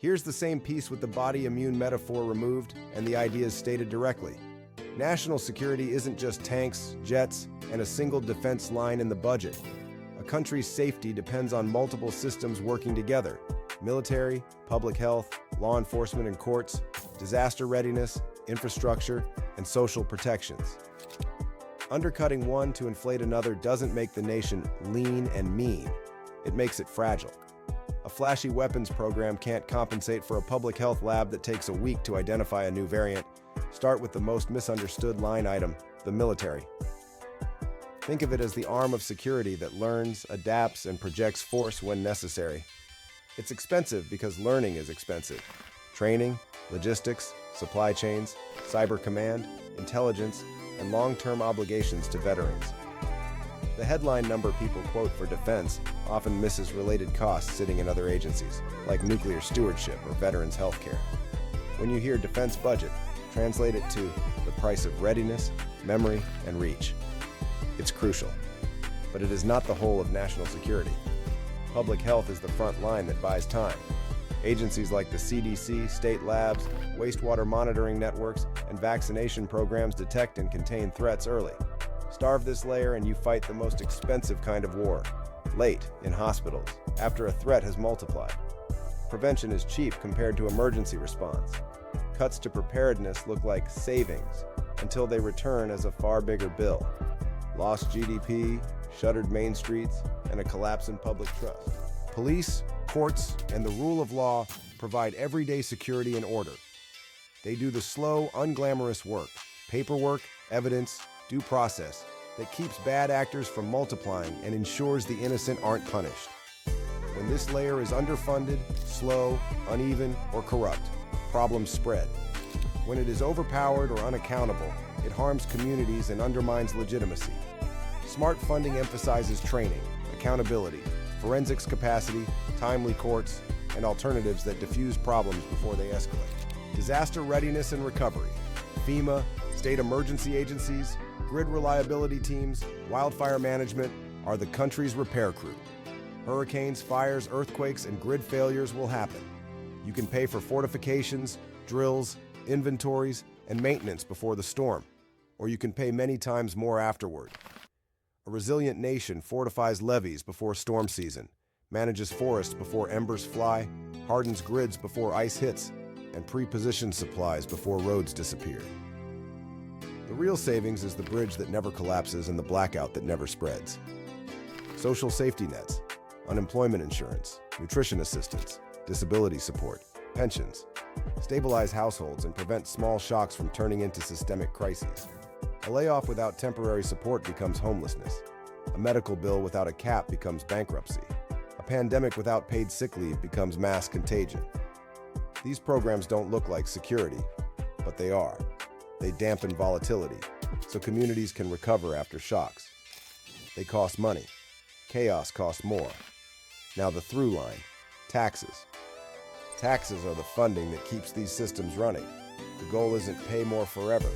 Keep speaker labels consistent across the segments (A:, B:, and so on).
A: Here's the same piece with the body immune metaphor removed and the ideas stated directly. National security isn't just tanks, jets, and a single defense line in the budget. A country's safety depends on multiple systems working together: military, public health, law enforcement and courts, disaster readiness, infrastructure, and social protections. Undercutting one to inflate another doesn't make the nation lean and mean. It makes it fragile. A flashy weapons program can't compensate for a public health lab that takes a week to identify a new variant. Start with the most misunderstood line item: the military. Think of it as the arm of security that learns, adapts, and projects force when necessary. It's expensive because learning is expensive. Training, logistics, supply chains, cyber command, intelligence, and long-term obligations to veterans. The headline number people quote for defense often misses related costs sitting in other agencies, like nuclear stewardship or veterans healthcare. When you hear defense budget, translate it to the price of readiness, memory, and reach. It's crucial, but it is not the whole of national security. Public health is the front line that buys time. Agencies like the CDC, state labs, wastewater monitoring networks, and vaccination programs detect and contain threats early. Starve this layer and you fight the most expensive kind of war, late in hospitals, after a threat has multiplied. Prevention is cheap compared to emergency response. Cuts to preparedness look like savings until they return as a far bigger bill. Lost GDP, shuttered main streets, and a collapse in public trust. Police, courts, and the rule of law provide everyday security and order. They do the slow, unglamorous work, paperwork, evidence, due process, that keeps bad actors from multiplying and ensures the innocent aren't punished. When this layer is underfunded, slow, uneven, or corrupt, problems spread. When it is overpowered or unaccountable, it harms communities and undermines legitimacy. Smart funding emphasizes training, accountability, forensics capacity, timely courts, and alternatives that diffuse problems before they escalate. Disaster readiness and recovery. FEMA, state emergency agencies, grid reliability teams, wildfire management are the country's repair crew. Hurricanes, fires, earthquakes, and grid failures will happen. You can pay for fortifications, drills, inventories, and maintenance before the storm, or you can pay many times more afterward. A resilient nation fortifies levees before storm season, manages forests before embers fly, hardens grids before ice hits, and pre-positions supplies before roads disappear. The real savings is the bridge that never collapses and the blackout that never spreads. Social safety nets, unemployment insurance, nutrition assistance, disability support, pensions, stabilize households and prevent small shocks from turning into systemic crises. A layoff without temporary support becomes homelessness. A medical bill without a cap becomes bankruptcy. A pandemic without paid sick leave becomes mass contagion. These programs don't look like security, but they are. They dampen volatility, so communities can recover after shocks. They cost money. Chaos costs more. Now the through line, taxes. Taxes are the funding that keeps these systems running. The goal isn't pay more forever.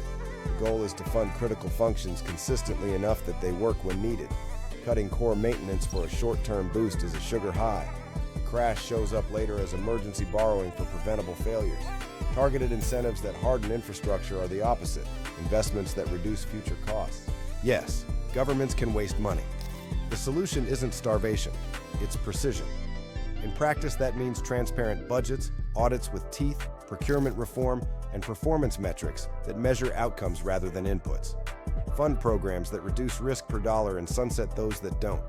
A: The goal is to fund critical functions consistently enough that they work when needed. Cutting core maintenance for a short-term boost is a sugar high. The crash shows up later as emergency borrowing for preventable failures. Targeted incentives that harden infrastructure are the opposite, investments that reduce future costs. Yes, governments can waste money. The solution isn't starvation, it's precision. In practice, that means transparent budgets, audits with teeth, procurement reform, and performance metrics that measure outcomes rather than inputs. Fund programs that reduce risk per dollar and sunset those that don't.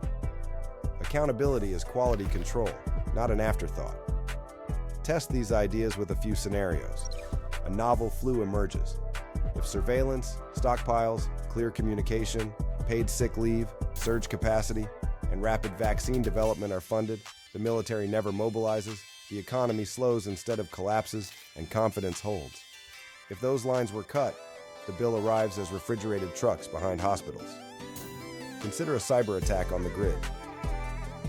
A: Accountability is quality control, not an afterthought. Test these ideas with a few scenarios. A novel flu emerges. If surveillance, stockpiles, clear communication, paid sick leave, surge capacity, and rapid vaccine development are funded, the military never mobilizes, the economy slows instead of collapses, and confidence holds. If those lines were cut, the bill arrives as refrigerated trucks behind hospitals. Consider a cyber attack on the grid.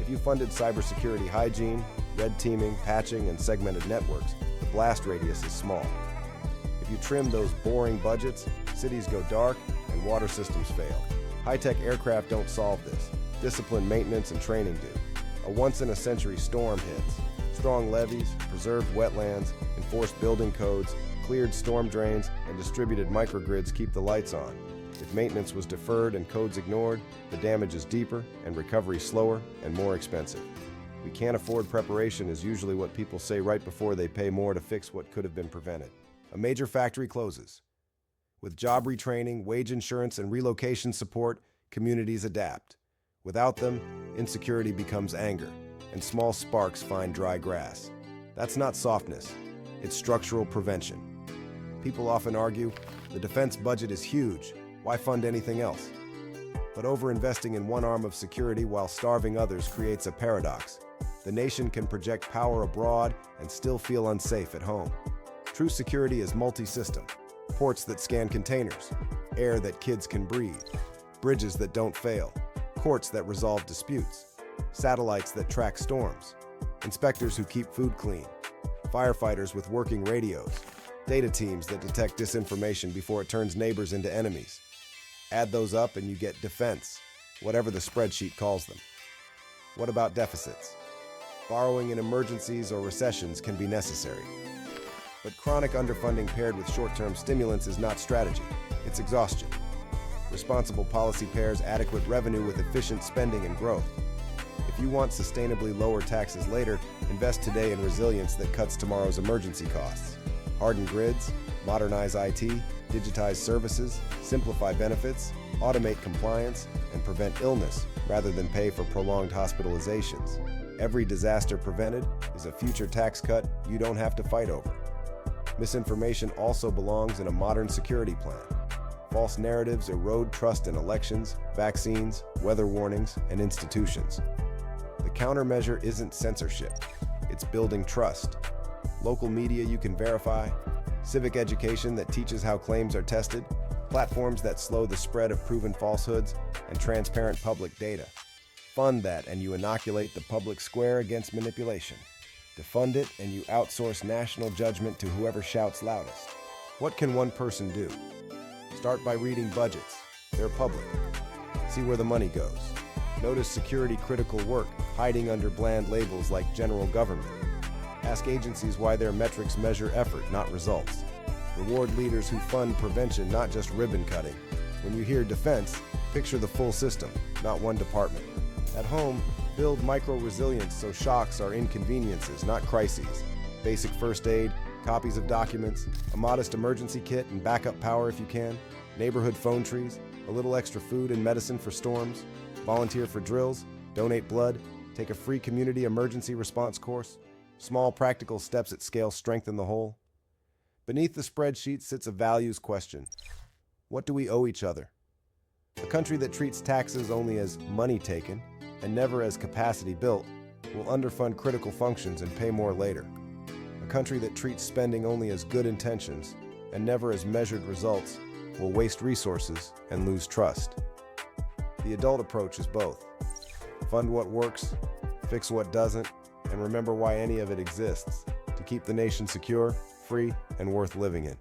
A: If you funded cybersecurity hygiene, red teaming, patching, and segmented networks, the blast radius is small. If you trim those boring budgets, cities go dark and water systems fail. High-tech aircraft don't solve this. Disciplined maintenance and training do. A once-in-a-century storm hits. Strong levees, preserved wetlands, enforced building codes, cleared storm drains, and distributed microgrids keep the lights on. If maintenance was deferred and codes ignored, the damage is deeper and recovery slower and more expensive. "We can't afford preparation" is usually what people say right before they pay more to fix what could have been prevented. A major factory closes. With job retraining, wage insurance, and relocation support, communities adapt. Without them, insecurity becomes anger, and small sparks find dry grass. That's not softness, it's structural prevention. People often argue, the defense budget is huge, why fund anything else? But overinvesting in one arm of security while starving others creates a paradox. The nation can project power abroad and still feel unsafe at home. True security is multi-system. Ports that scan containers, air that kids can breathe, bridges that don't fail, courts that resolve disputes, satellites that track storms, inspectors who keep food clean, firefighters with working radios, data teams that detect disinformation before it turns neighbors into enemies. Add those up and you get defense, whatever the spreadsheet calls them. What about deficits? Borrowing in emergencies or recessions can be necessary. But chronic underfunding paired with short-term stimulants is not strategy, it's exhaustion. Responsible policy pairs adequate revenue with efficient spending and growth. If you want sustainably lower taxes later, invest today in resilience that cuts tomorrow's emergency costs. Harden grids, modernize IT, digitize services, simplify benefits, automate compliance, and prevent illness rather than pay for prolonged hospitalizations. Every disaster prevented is a future tax cut you don't have to fight over. Misinformation also belongs in a modern security plan. False narratives erode trust in elections, vaccines, weather warnings, and institutions. The countermeasure isn't censorship, it's building trust. Local media you can verify, civic education that teaches how claims are tested, platforms that slow the spread of proven falsehoods, and transparent public data. Fund that and you inoculate the public square against manipulation. Defund it and you outsource national judgment to whoever shouts loudest. What can one person do? Start by reading budgets. They're public. See where the money goes. Notice security-critical work hiding under bland labels like general government. Ask agencies why their metrics measure effort, not results. Reward leaders who fund prevention, not just ribbon cutting. When you hear defense, picture the full system, not one department. At home, build micro-resilience so shocks are inconveniences, not crises. Basic first aid, copies of documents, a modest emergency kit and backup power if you can, neighborhood phone trees, a little extra food and medicine for storms, volunteer for drills, donate blood, take a free community emergency response course. Small practical steps at scale strengthen the whole. Beneath the spreadsheet sits a values question. What do we owe each other? A country that treats taxes only as money taken and never as capacity built will underfund critical functions and pay more later. A country that treats spending only as good intentions and never as measured results will waste resources and lose trust. The adult approach is both. Fund what works, fix what doesn't, and remember why any of it exists, to keep the nation secure, free, and worth living in.